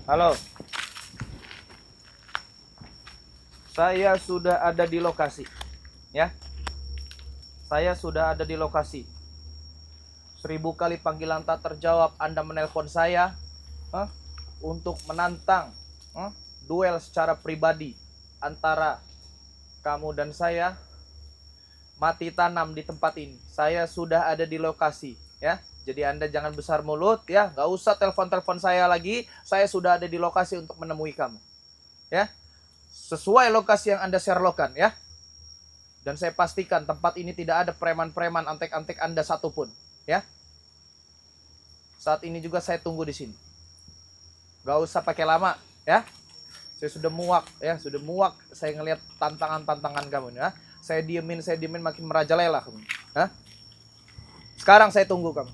Halo. Saya sudah ada di lokasi. Ya. Saya sudah ada di lokasi. 1000 kali panggilan tak terjawab Anda menelpon saya untuk menantang duel secara pribadi antara kamu dan saya. Mati tanam di tempat ini. Saya sudah ada di lokasi, ya. Jadi Anda jangan besar mulut, ya. Gak usah telepon-telepon saya lagi. Saya sudah ada di lokasi untuk menemui kamu, ya. Sesuai lokasi yang Anda sherlockkan, ya. Dan saya pastikan tempat ini tidak ada preman-preman antek-antek Anda satupun, ya. Saat ini juga saya tunggu di sini. Gak usah pakai lama, ya. Saya sudah muak, ya. Sudah muak saya ngelihat tantangan-tantangan kamu, ya. Saya diemin makin merajalela kamu. Hah? Sekarang saya tunggu kamu.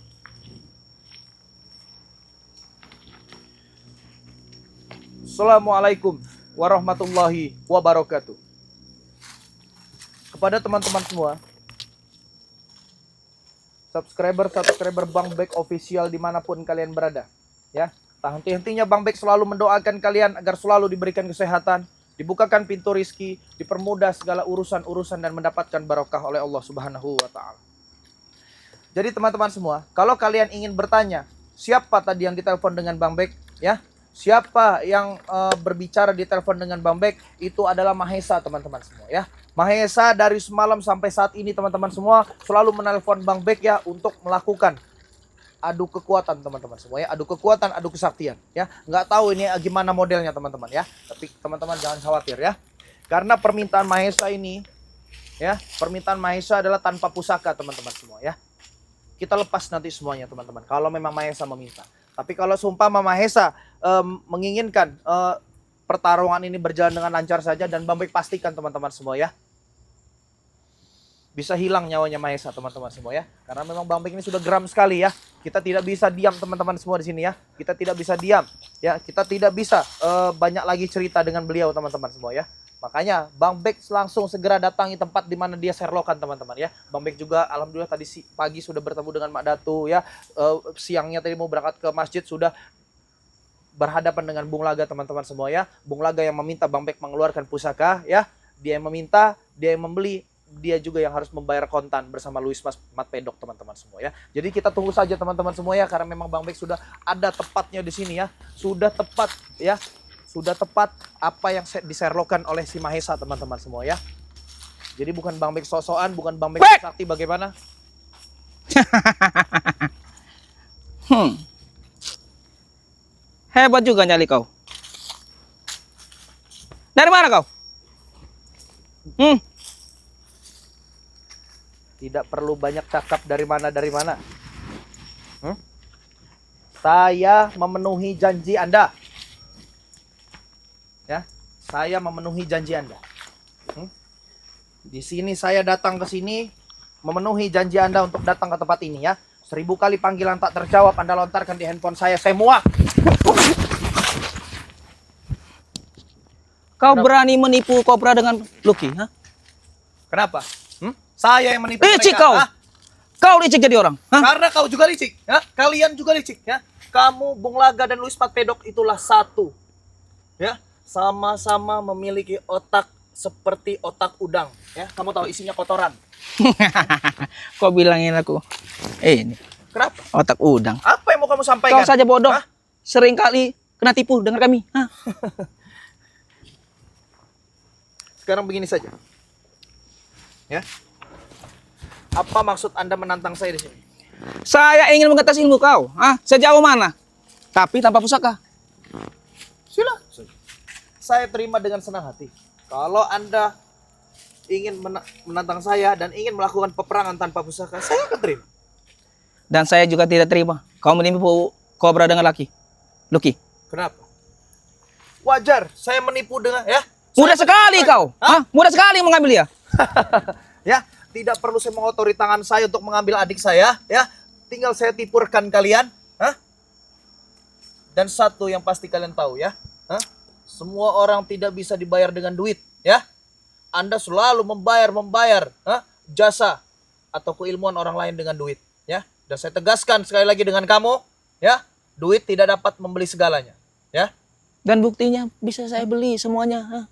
Assalamualaikum warahmatullahi wabarakatuh. Kepada teman-teman semua, subscriber Bang Bek official dimanapun kalian berada, ya. Tak henti-hentinya Bang Bek selalu mendoakan kalian agar selalu diberikan kesehatan, dibukakan pintu rizki, dipermudah segala urusan-urusan dan mendapatkan barokah oleh Allah Subhanahu wa taala. Jadi teman-teman semua, kalau kalian ingin bertanya, siapa tadi yang ditelepon dengan Bang Bek, ya? Siapa yang berbicara di telepon dengan Bang Bek? Itu adalah Mahesa, teman-teman semua, ya. Mahesa dari semalam sampai saat ini teman-teman semua selalu menelpon Bang Bek, ya, untuk melakukan adu kekuatan teman-teman semua, ya. Adu kekuatan, adu kesaktian, ya. Nggak tahu ini gimana modelnya teman-teman, ya. Tapi teman-teman jangan khawatir, ya. Karena permintaan Mahesa ini, ya, permintaan Mahesa adalah tanpa pusaka teman-teman semua, ya. Kita lepas nanti semuanya teman-teman kalau memang Mahesa meminta. Tapi kalau sumpah Mahesa menginginkan pertarungan ini berjalan dengan lancar saja, dan Bang Bek pastikan teman-teman semua, ya, bisa hilang nyawanya Mahesa teman-teman semua, ya. Karena memang Bang Bek ini sudah geram sekali, ya. Kita tidak bisa diam teman-teman semua di sini, ya. Kita tidak bisa diam, ya. Kita tidak bisa banyak lagi cerita dengan beliau teman-teman semua, ya. Makanya Bang Bek langsung segera datangi tempat di mana dia sherlockan teman-teman, ya. Bang Bek juga alhamdulillah tadi pagi sudah bertemu dengan Mak Datu, ya. Siangnya tadi mau berangkat ke masjid sudah berhadapan dengan Bung Laga teman-teman semua, ya. Bung Laga yang meminta Bang Bek mengeluarkan pusaka, ya. Dia yang meminta, dia yang membeli, dia juga yang harus membayar kontan bersama Luis Mat Pedok teman-teman semua, ya. Jadi kita tunggu saja teman-teman semua, ya, karena memang Bang Bek sudah ada tepatnya di sini, ya. Sudah tepat, ya. Sudah tepat apa yang di-sherlockkan oleh si Mahesa teman-teman semua, ya. Jadi bukan Bang Bek sosokan, bukan Bang Bek sakti bagaimana? Hebat juga nyali kau. Dari mana kau? Tidak perlu banyak cakap dari mana. Saya memenuhi janji Anda. Ya, saya memenuhi janji Anda. Di sini saya datang ke sini memenuhi janji Anda untuk datang ke tempat ini, ya. 1000 kali panggilan tak terjawab Anda lontarkan di handphone saya muak. Kau berani menipu Kobra dengan Lucky, ha? Kenapa? Saya yang menipu Licik mereka. kau. Kau licik jadi orang, ha? Karena kau juga licik, ya. Kalian juga licik, ya. Kamu, Bung Laga dan Luis Mat Pedok itulah satu, ya. Sama-sama memiliki otak seperti otak udang, ya. Kamu tahu isinya kotoran. Kau bilangin aku, ini Kenapa? otak udang. Apa yang mau kamu sampaikan? Kau saja bodoh. Hah? Sering kali kena tipu dengan kami, ha? Sekarang begini saja, ya. Apa maksud Anda menantang saya di sini? Saya ingin mengetes ilmu kau, ha? Sejauh mana? Tapi tanpa pusaka. Silakan. Saya terima dengan senang hati. Kalau Anda ingin menantang saya dan ingin melakukan peperangan tanpa pusaka, saya akan terima. Dan saya juga tidak terima kau menipu Kobra dengan Lucky. Kenapa? Wajar saya menipu dengan, ya. Mudah Saya sekali menipu, kau, ha? Mudah sekali mengambil dia. Ya, tidak perlu saya mengotori tangan saya untuk mengambil adik saya, ya. Tinggal saya tipu rekan kalian, ha? Dan satu yang pasti kalian tahu, ya, ha? Semua orang tidak bisa dibayar dengan duit, ya. Anda selalu membayar, ha? Jasa atau keilmuan orang lain dengan duit, ya. Dan saya tegaskan sekali lagi dengan kamu, ya, duit tidak dapat membeli segalanya, ya. Dan buktinya bisa saya beli semuanya. Hah?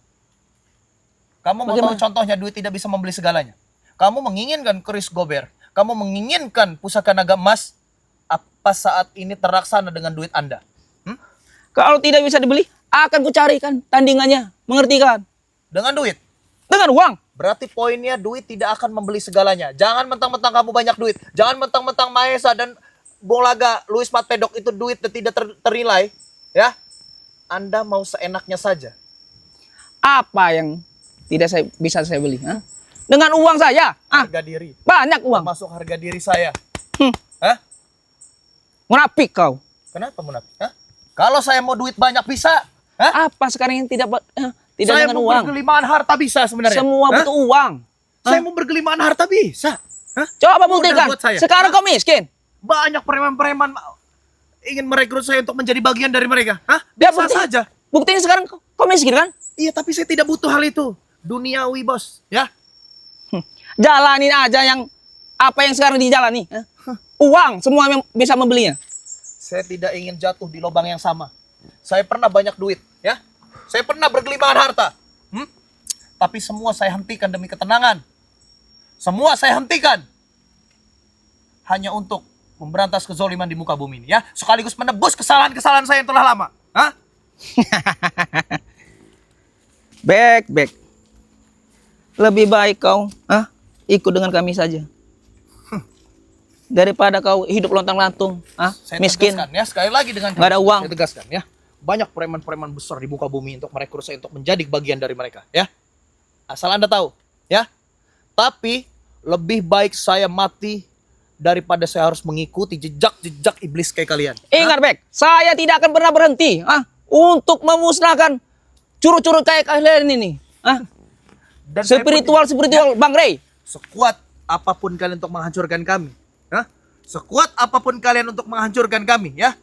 Kamu mau tahu contohnya duit tidak bisa membeli segalanya? Kamu menginginkan keris gober, kamu menginginkan pusaka naga emas, apa saat ini terlaksana dengan duit Anda? Kalau tidak bisa dibeli, akan kucarikan tandingannya. Mengerti kan? Dengan duit. Dengan uang. Berarti poinnya duit tidak akan membeli segalanya. Jangan mentang-mentang kamu banyak duit. Jangan mentang-mentang Maesa dan Bung Laga, Luis Matpedok itu duit dan tidak ternilai. Ya, Anda mau seenaknya saja. Apa yang tidak bisa saya beli? Hah? Dengan uang saja. Harga diri. Banyak uang. Termasuk harga diri saya. Hmm. Hah? Munafik kau. Kenapa munafik? Hah? Kalau saya mau duit banyak bisa. Hah? Apa sekarang yang tidak Saya dengan mau uang? bergelimaan harta bisa sebenarnya. Semua butuh uang. Saya mau bergelimaan harta bisa. Hah? Coba Mudah buktikan. buat saya. Sekarang kau miskin. Banyak preman-preman ingin merekrut saya untuk menjadi bagian dari mereka. Hah? Ya, Bisa saja. Buktinya sekarang kau miskin kan? Iya, tapi saya tidak butuh hal itu. Duniawi, bos. Ya. Jalanin aja yang apa yang sekarang dijalani. Hah? Uang semua yang bisa membelinya. Saya tidak ingin jatuh di lubang yang sama. Saya pernah banyak duit, ya. Saya pernah bergelimaan harta. Tapi semua saya hentikan demi ketenangan. Semua saya hentikan. Hanya untuk memberantas kezoliman di muka bumi ini, ya. Sekaligus menebus kesalahan-kesalahan saya yang telah lama. Hah? Back. Lebih baik kau ikut dengan kami saja. Daripada kau hidup lontang-lantung, Saya miskin. tegaskan, ya. Sekali lagi dengan Nggak ada uang. Saya tegaskan, ya. Banyak preman-preman besar di muka bumi untuk merekrut saya untuk menjadi bagian dari mereka, ya. Asal Anda tahu, ya. Tapi lebih baik saya mati daripada saya harus mengikuti jejak-jejak iblis kayak kalian. Ingat, Bek, saya tidak akan pernah berhenti untuk memusnahkan curut-curut kayak kalian ini. Dan saya Spiritual Bang Rey. sekuat apapun kalian untuk menghancurkan kami, ya. Sekuat apapun kalian untuk menghancurkan kami, ya.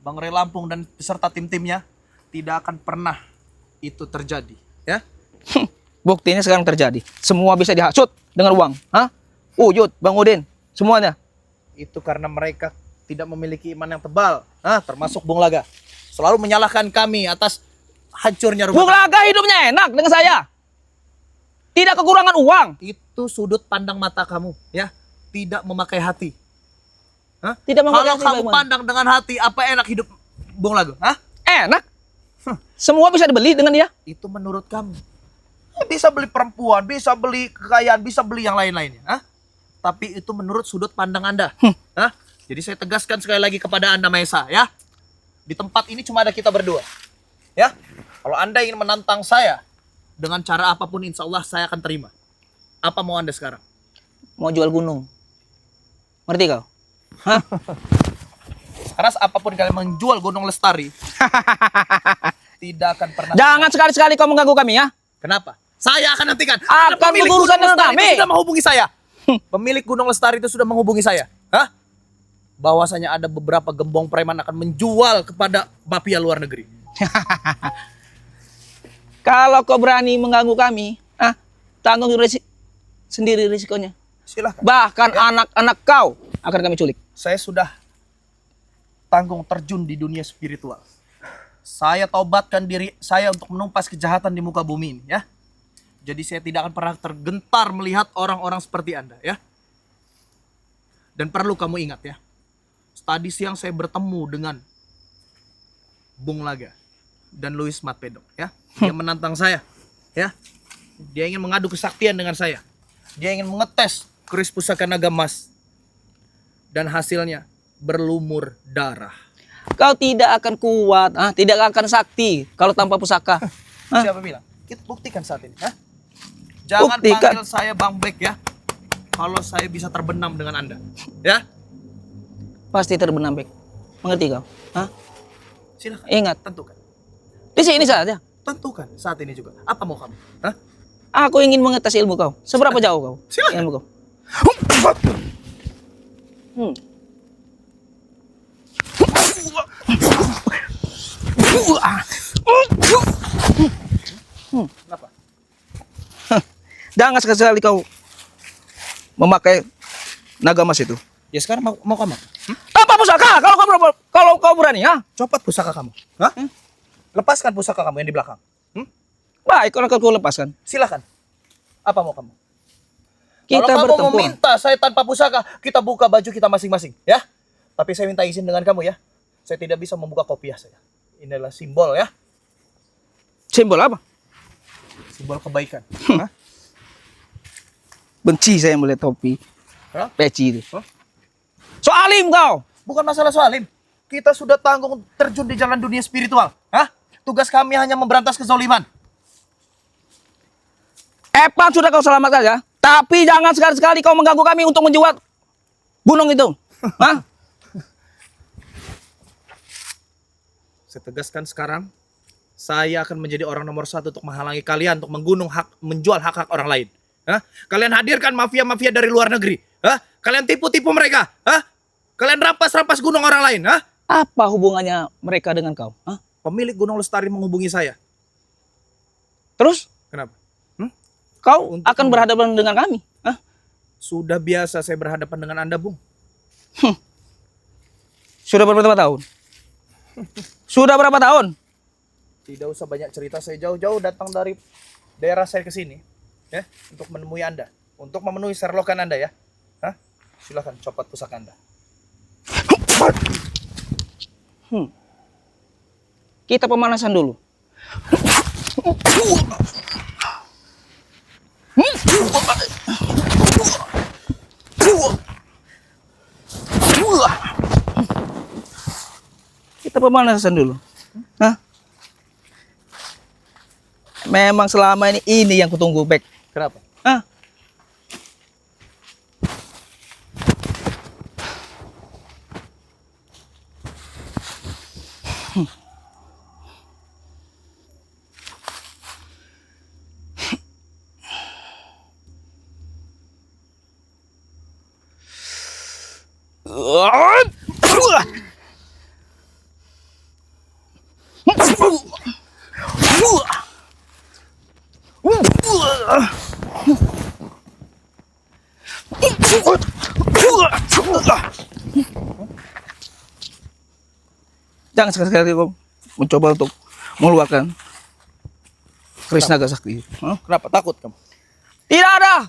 Bang Rey Lampung dan beserta tim-timnya tidak akan pernah itu terjadi, ya. Buktinya sekarang terjadi. Semua bisa dihasut dengan uang. Uyut, Bang Udin, semuanya. Itu karena mereka tidak memiliki iman yang tebal, termasuk Bung Laga. Selalu menyalahkan kami atas hancurnya rumah Bung Laga hidupnya enak dengan saya. Tidak kekurangan uang. Itu sudut pandang mata kamu, ya. Tidak memakai hati. Tidak memakai Kalau hati, kamu Bang. pandang dengan hati, apa enak hidup Bung Laga? Enak. Semua bisa dibeli dengan dia. Itu menurut kamu. Bisa beli perempuan, bisa beli kekayaan, bisa beli yang lain-lainnya. Tapi itu menurut sudut pandang Anda. Jadi saya tegaskan sekali lagi kepada Anda, Maesa, ya. Di tempat ini cuma ada kita berdua. Ya. Kalau Anda ingin menantang saya dengan cara apapun, insya Allah saya akan terima. Apa mau Anda sekarang? Mau jual gunung. Ngerti kau? Keras apapun kalian menjual Gunung Lestari, tidak akan pernah. Jangan sekali-sekali kau mengganggu kami, ya. Kenapa? Saya akan hentikan. Akan Pemilik berurusan Gunung dengan Lestari kami. itu sudah menghubungi saya. Pemilik Gunung Lestari itu sudah menghubungi saya. Bahwasanya ada beberapa gembong preman akan menjual kepada mafia luar negeri. Kalau kau berani mengganggu kami, tanggung sendiri risikonya. Silahkan. Bahkan anak-anak kau akan kami culik. Saya sudah tanggung terjun di dunia spiritual. Saya taubatkan diri saya untuk menumpas kejahatan di muka bumi ini, ya. Jadi saya tidak akan pernah tergentar melihat orang-orang seperti Anda, ya. Dan perlu kamu ingat, ya. Tadi siang saya bertemu dengan Bung Laga dan Luis Matpedok, ya. Dia menantang saya, ya. Dia ingin mengadu kesaktian dengan saya. Dia ingin mengetes keris pusaka naga emas. Dan hasilnya berlumur darah. Kau tidak akan kuat, tidak akan sakti kalau tanpa pusaka. Siapa bilang? Kita buktikan saat ini. Jangan Buktikan. panggil saya Bang Bek, ya. Kalau saya bisa terbenam dengan Anda, ya. Pasti terbenam, Bek. Mengerti kau? Silakan. Ingat, Tentukan. di sini saja. Tentukan saat ini juga. Apa mau kamu? Aku ingin mengetes ilmu kau. Seberapa jauh kau? Silakan. Ilmu kau. Kenapa? Jangan sekali-sekali kau memakai naga emas itu. Ya sekarang mau kamu? Tanpa pusaka, kalau kau berani, ha? Copot pusaka kamu. Hah? Lepaskan pusaka kamu yang di belakang. Baik, kalau kau lepaskan. Silakan. Apa mau kamu? Kita Kalau kamu bertempur. meminta saya tanpa pusaka, kita buka baju kita masing-masing, ya. Tapi saya minta izin dengan kamu ya. Saya tidak bisa membuka kopiah saya. Ini adalah simbol ya. Simbol apa? Simbol kebaikan. Hah? Benci saya melihat topi. Hah? Peci itu. Hah? So alim kau. Bukan masalah soalim. Kita sudah tanggung terjun di jalan dunia spiritual. Hah? Tugas kami hanya memberantas kezaliman. Epan sudah kau selamat saja. Tapi jangan sekali-sekali kau mengganggu kami untuk menjual gunung itu. Hah? Saya tegaskan sekarang, saya akan menjadi orang nomor 1 untuk menghalangi kalian untuk menjual hak-hak orang lain. Hah? Kalian hadirkan mafia-mafia dari luar negeri. Hah? Kalian tipu-tipu mereka. Hah? Kalian rampas-rampas gunung orang lain. Hah? Apa hubungannya mereka dengan kau? Hah? Pemilik Gunung Lestari menghubungi saya. Terus Kenapa? kau Untuk akan berhadapan dengan kami. Hah? Sudah biasa saya berhadapan dengan Anda, Bung. Sudah berapa tahun? Sudah berapa tahun? Tidak usah banyak cerita, saya jauh-jauh datang dari daerah saya ke sini ya, untuk menemui Anda, untuk memenuhi serlokan Anda ya. Hah? Silakan copot pusaka Anda. Kita pemanasan dulu. Kita pemanasan dulu. Hah? Memang selama ini yang kutunggu, Bek. Kenapa? Hah? Jangan sekali-sekali kau mencoba untuk mengeluarkan keris naga sakti. Hah? Kenapa? Takut kamu? Tidak ada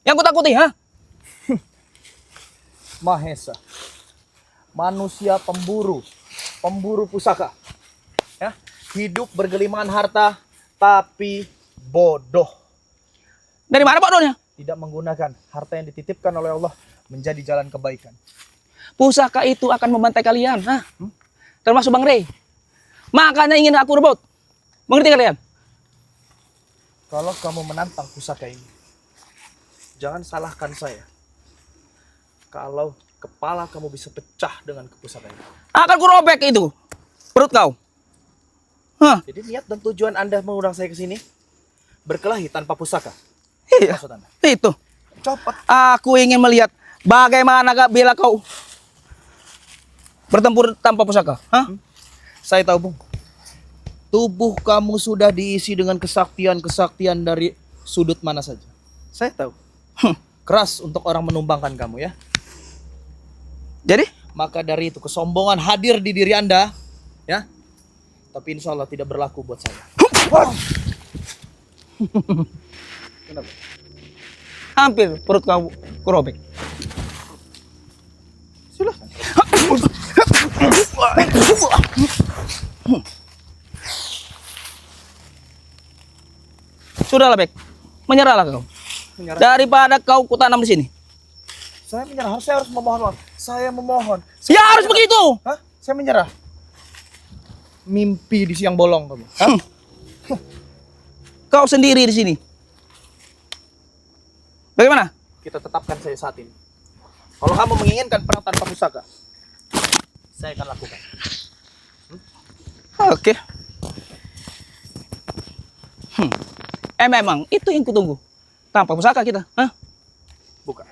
yang kutakuti, ha? Mahesa, manusia pemburu pusaka. Ya, hidup bergelimangan harta, tapi bodoh. Dari mana bodohnya? Tidak menggunakan harta yang dititipkan oleh Allah menjadi jalan kebaikan. Pusaka itu akan membantai kalian, ha? Termasuk Bang Rey. Makanya ingin aku rebut. Mengerti kalian? Kalau kamu menantang pusaka ini, jangan salahkan saya. Kalau kepala kamu bisa pecah dengan pusaka ini. Akan kurobek itu perut kau. Hah? Jadi niat dan tujuan Anda mengundang saya ke sini berkelahi tanpa pusaka. Iya. Maksud Anda? Itu. Copot. Aku ingin melihat bagaimana bila kau bertempur tanpa pusaka. Hah? Saya tahu, Bung. Tubuh kamu sudah diisi dengan kesaktian-kesaktian dari sudut mana saja. Saya tahu. Keras untuk orang menumbangkan kamu ya. Jadi? Maka dari itu kesombongan hadir di diri Anda ya. Tapi insya Allah tidak berlaku buat saya. Kenapa? Hampir perut kau kurobek. Silahkan. Sudahlah, Bek. Menyerahlah kau. Menyerah. Daripada kau kutanam di sini. Saya menyerah. Saya harus memohon maaf. Saya memohon. Ya harus begitu. Hah? Saya menyerah. Mimpi di siang bolong kamu. Hah? Kau sendiri di sini. Bagaimana? Kita tetapkan saya saat ini. Kalau kamu menginginkan perang tanpa pusaka, saya akan lakukan. Oke. Memang itu yang kutunggu. Tanpa pusaka kita. Hah? Buka.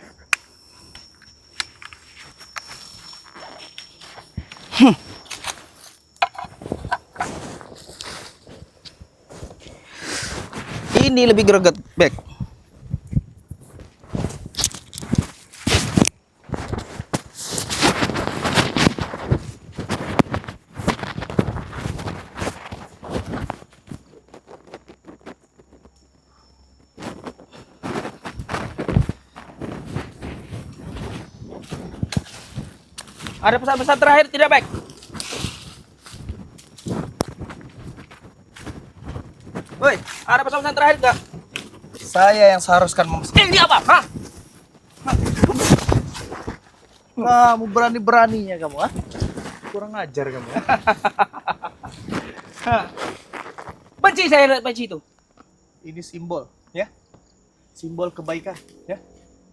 Ini lebih greget, Bek. Ada pesan-pesan terakhir tidak baik? Woi, ada pesan-pesan terakhir nggak? Saya yang seharuskan memesan. Ini apa? Hah? Kamu berani-beraninya kamu, ah? Kurang ajar kamu. Hah. Benci saya lihat benci itu. Ini simbol, ya. Simbol kebaikan, ya.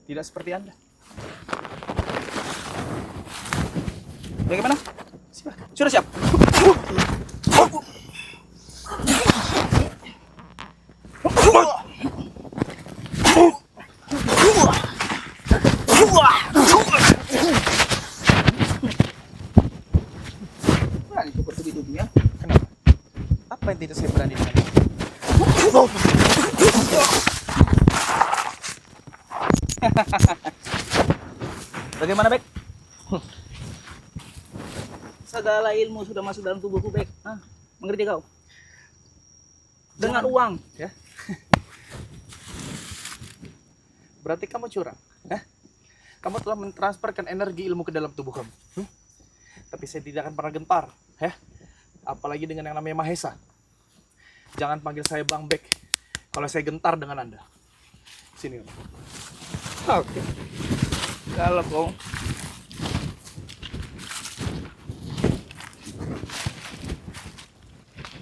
Tidak seperti Anda. Bagaimana? Sudah siap? Berani seperti itu ya? Kenapa? Apa yang tidak saya berani dengan? Bagaimana, Bek? Segala ilmu sudah masuk dalam tubuhku, Bek. Hah? Mengerti kau? Dengan uang. Ya. Berarti kamu curang, ya? Kamu telah mentransferkan energi ilmu ke dalam tubuh kamu. Tapi saya tidak akan pernah gentar, ya. Apalagi dengan yang namanya Mahesa. Jangan panggil saya Bang Bek kalau saya gentar dengan Anda. Sini, Om. Oke. Kalau kau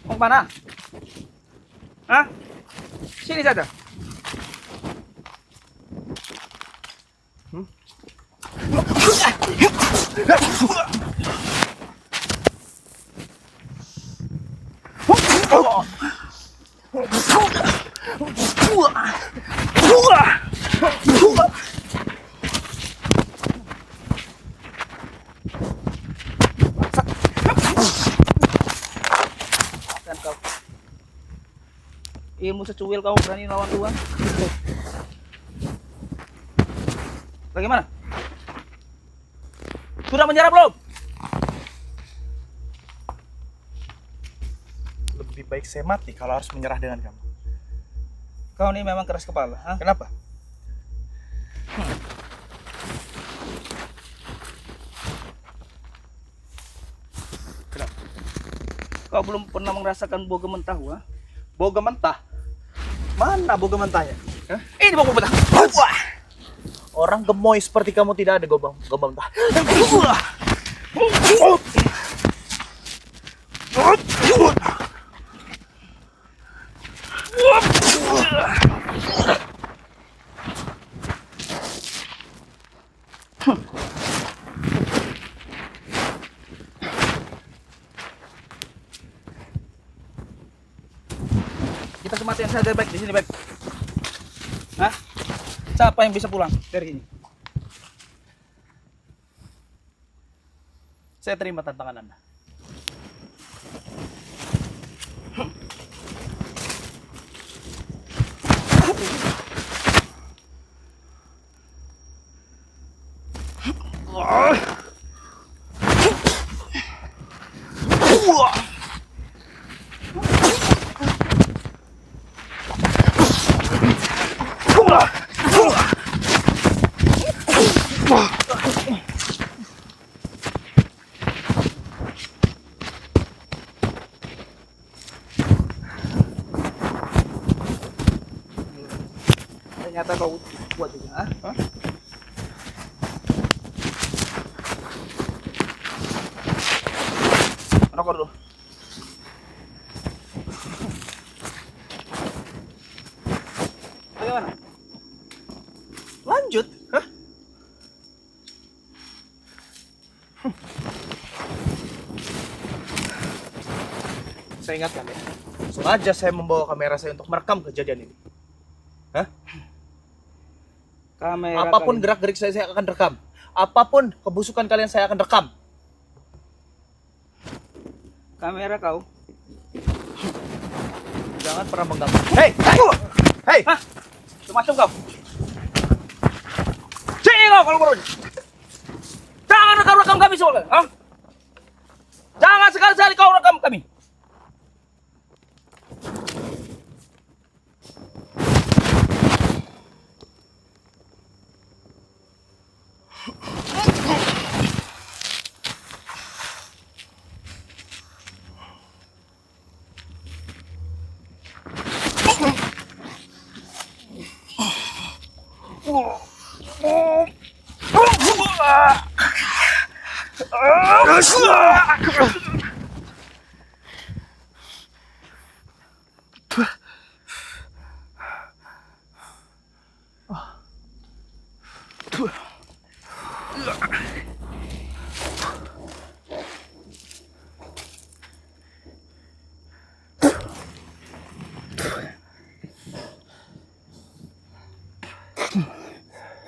mau kemana? Hah? Sini saja. Dan kau ilmu secuil kau berani lawan Tuhan. Bagaimana? Sudah menyerah belum? Lebih baik saya mati kalau harus menyerah dengan kamu. Kau ini memang keras kepala. Hah? Kenapa? Kenapa? Kau belum pernah merasakan boga mentah, wah? Boga mentah? Mana boga mentahnya? Hah? Ini boga mentah. Wah. Orang gemoy seperti kamu tidak ada boga mentah. Kita kematian saja, baik di sini, baik. Hah? Siapa yang bisa pulang dari sini? Saya terima tantangan Anda. Ternyata kau kuat juga, ah? Hah? Rokok dulu. Bagaimana? Lanjut. Hah? Saya ingatkan ya. Sengaja saya membawa kamera saya untuk merekam kejadian ini. Hah? Kamera Apapun kalian. gerak-gerik saya akan rekam. Apapun kebusukan kalian saya akan rekam. Kamera kau. Jangan pernah mengganggu. Hei! Hei! Hah? Masuk kau. Sini kau kalau baru. Jangan rekam kami soalnya, ah? Jangan sekali-sekali kau rekam kami.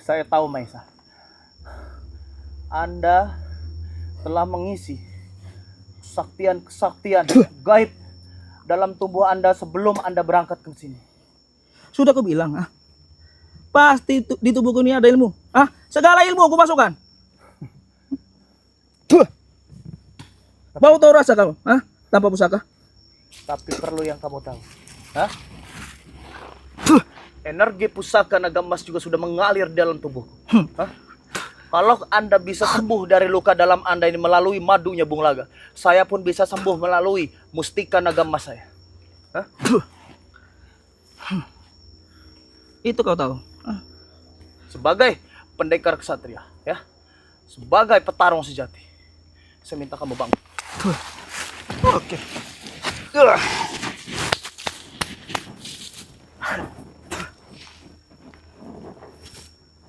Saya tahu, Maisa. Anda telah mengisi kesaktian gaib dalam tubuh Anda sebelum Anda berangkat ke sini. Sudah aku bilang, pasti di tubuhku ini ada ilmu. Segala ilmu aku masukkan. Bau tahu rasa kamu, tanpa pusaka. Tapi perlu yang kamu tahu. Energi pusaka naga emas juga sudah mengalir dalam tubuh. Kalau Anda bisa sembuh dari luka dalam Anda ini melalui madunya Bung Laga, saya pun bisa sembuh melalui mustika naga emas saya. Itu kau tahu. Sebagai pendekar kesatria, ya, sebagai petarung sejati, saya minta kamu bangun. Oke.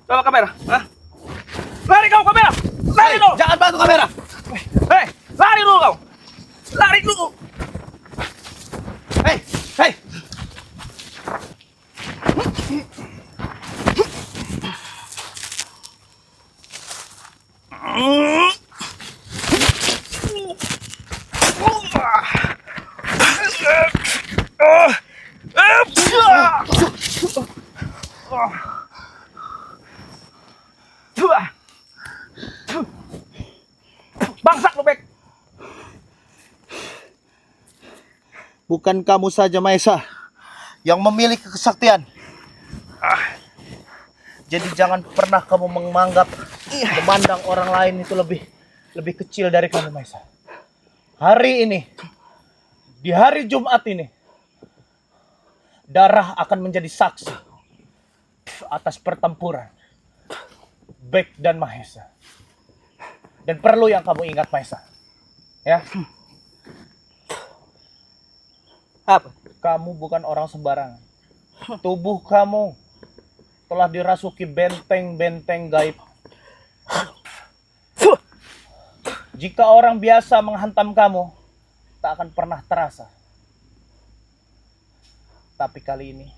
Coba kamera. Lari kau kamera. Lari dulu. Jangan bantu kamera. Hei, lari dulu kau. Lari dulu. Hei. Bangsat lu, Bek. Bukan kamu saja, Maesa, yang memiliki kesaktian. Jadi jangan pernah kamu memandang orang lain itu lebih kecil dari kamu, Maesa. Hari ini, di hari Jumat ini, darah akan menjadi saksi atas pertempuran Bek dan Mahesa. Dan perlu yang kamu ingat, Maesa, ya. Apa? Kamu bukan orang sembarangan. Tubuh kamu telah dirasuki benteng-benteng gaib. Jika orang biasa menghantam kamu, tak akan pernah terasa. Tapi kali ini,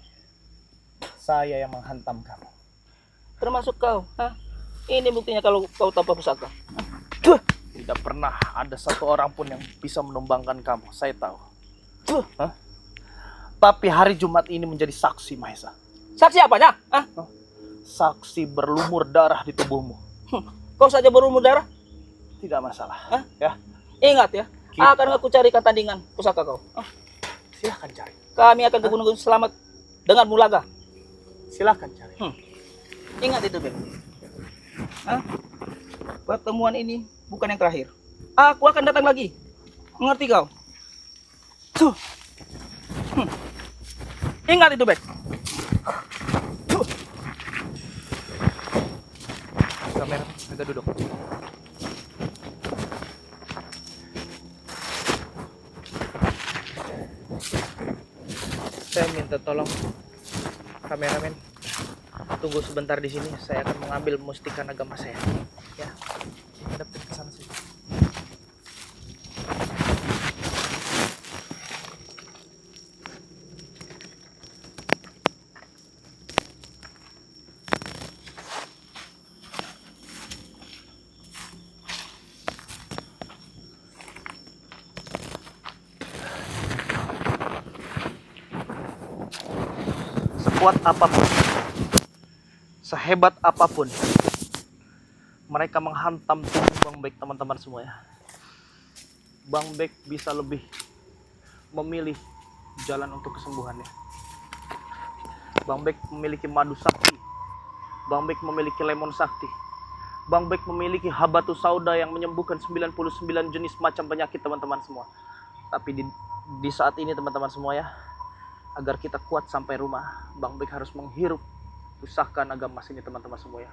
saya yang menghantam kamu. Termasuk kau, Ini buktinya kalau kau tanpa pusaka. Tidak pernah ada satu orang pun yang bisa menumbangkan kamu, saya tahu. Tapi hari Jumat ini menjadi saksi, Mahesa. Saksi apanya? Saksi berlumur darah di tubuhmu. Kau saja berumur darah? Tidak masalah. Ya, Ingat ya, akan aku carikan tandingan pusaka kau. silahkan cari. Kami akan ke Gunung Selamat dengan Mulaga. Silahkan cari. Ingat itu, Bek. Pertemuan ini bukan yang terakhir. Aku akan datang lagi. Mengerti kau? Ingat itu, Bek. Kamera, agak duduk. Saya minta tolong kameramen, tunggu sebentar di sini. Saya akan mengambil mustika naga emas saya. Ya, hadap ke sana sih. Sekuat apapun, sehebat apapun mereka menghantam tubuh Bang Bek, teman-teman semua ya, Bang Bek bisa lebih memilih jalan untuk kesembuhannya. Bang Bek memiliki madu sakti, Bang Bek memiliki lemon sakti, Bang Bek memiliki habatus sauda yang menyembuhkan 99 jenis macam penyakit, teman-teman semua. Tapi di saat ini, teman-teman semua ya, agar kita kuat sampai rumah, Bang Bek harus menghirup Usahkan agama ini teman-teman semua ya.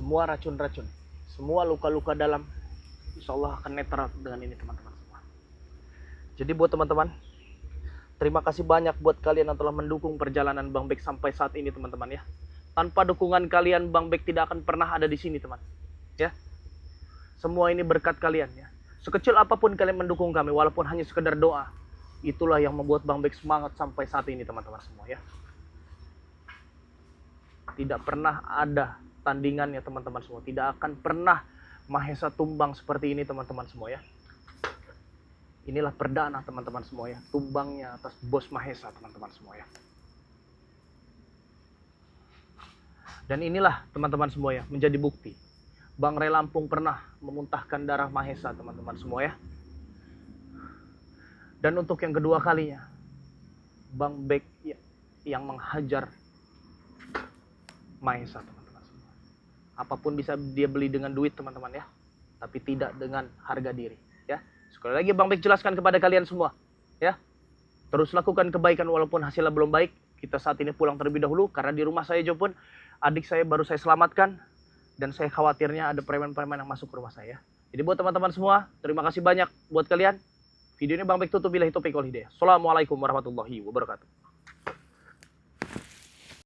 Semua racun-racun, semua luka-luka dalam, insya Allah akan netral dengan ini teman-teman semua. Jadi buat teman-teman, terima kasih banyak buat kalian yang telah mendukung perjalanan Bang Bek sampai saat ini teman-teman ya. Tanpa dukungan kalian, Bang Bek tidak akan pernah ada di sini teman. Ya, semua ini berkat kalian ya. Sekecil apapun kalian mendukung kami, walaupun hanya sekedar doa, itulah yang membuat Bang Bek semangat sampai saat ini teman-teman semua ya. Tidak pernah ada tandingannya teman-teman semua. Tidak akan pernah Mahesa tumbang seperti ini teman-teman semua ya. Inilah perdana teman-teman semua ya. Tumbangnya atas bos Mahesa teman-teman semua ya. Dan inilah teman-teman semua ya, menjadi bukti Bang Ray Lampung pernah memuntahkan darah Mahesa teman-teman semua ya. Dan untuk yang kedua kalinya, Bang Bek yang menghajar Mahesa teman-teman. Apapun bisa dia beli dengan duit teman-teman ya, tapi tidak dengan harga diri ya. Sekali lagi Bang Bek jelaskan kepada kalian semua ya, terus lakukan kebaikan walaupun hasilnya belum baik. Kita saat ini pulang terlebih dahulu karena di rumah saya pun adik saya baru saya selamatkan dan saya khawatirnya ada preman-preman yang masuk ke rumah saya. Jadi buat teman-teman semua, terima kasih banyak buat kalian. Video ini Bang Bek tutup, billahi taufiq wal hidayah. Assalamualaikum warahmatullahi wabarakatuh.